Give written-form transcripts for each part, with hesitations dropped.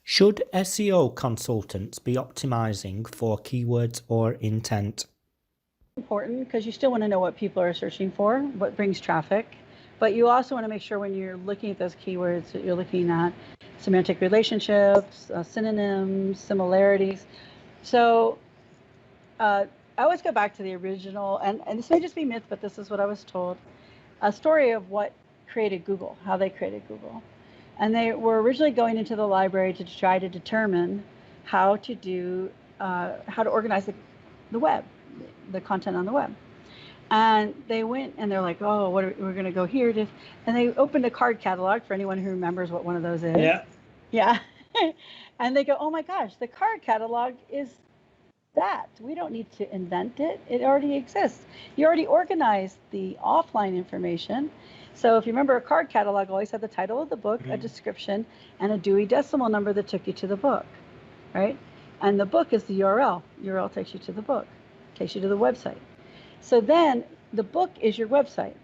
Should SEO consultants be optimizing for keywords or intent? Important because you still want to know what people are searching for, what brings traffic, but you also want to make sure when you're looking at those keywords that you're looking at semantic relationships, synonyms, similarities. So I always go back to the original, and this may just be myth, but this is what I was told, a story of what created Google, how they created Google. And they were originally going into the library to try to determine how to organize the web, the content on the web. And they went and they're like, oh, we're going to go here. And they opened a card catalog for anyone who remembers what one of those is. Yeah. Yeah. And they go, oh my gosh, the card catalog is that. We don't need to invent it. It already exists. You already organized the offline information. So if you remember, a card catalog always had the title of the book, a description, and a Dewey Decimal number that took you to the book, right? And the book is the URL. URL takes you to the book, takes you to the website. So then the book is your website.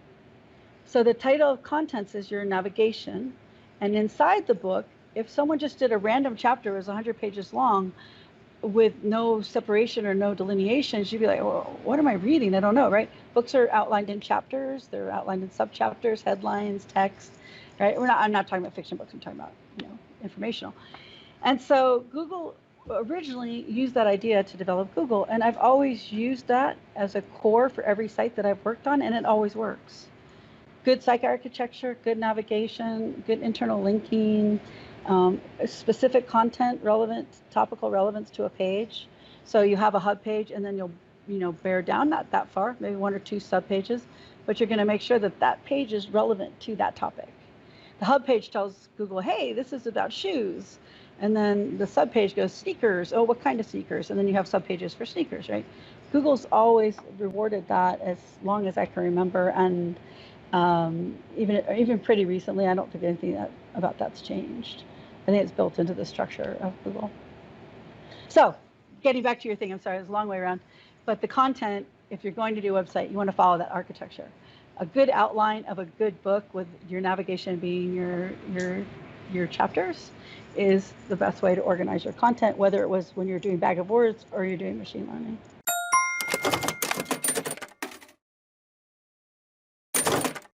So the title of contents is your navigation. And inside the book, if someone just did a random chapter, it was 100 pages long, with no separation or no delineations, you'd be like, well, what am I reading? I don't know, right? Books are outlined in chapters. They're outlined in subchapters, headlines, text, right? I'm not talking about fiction books. I'm talking about, informational. And so Google originally used that idea to develop Google. And I've always used that as a core for every site that I've worked on, and it always works. Good site architecture, good navigation, good internal linking, specific content topical relevance to a page. So you have a hub page, and then you'll bear down, not that far, maybe one or two sub pages, but you're going to make sure that that page is relevant to that topic. The hub page tells Google, hey, this is about shoes. And then the sub page goes sneakers. Oh, what kind of sneakers? And then you have sub pages for sneakers, right? Google's always rewarded that as long as I can remember. And even pretty recently, I don't think anything about that's changed. I think it's built into the structure of Google. So getting back to your thing, I'm sorry, it was a long way around. But the content, if you're going to do a website, you want to follow that architecture. A good outline of a good book with your navigation being your chapters is the best way to organize your content, whether it was when you're doing bag of words or you're doing machine learning.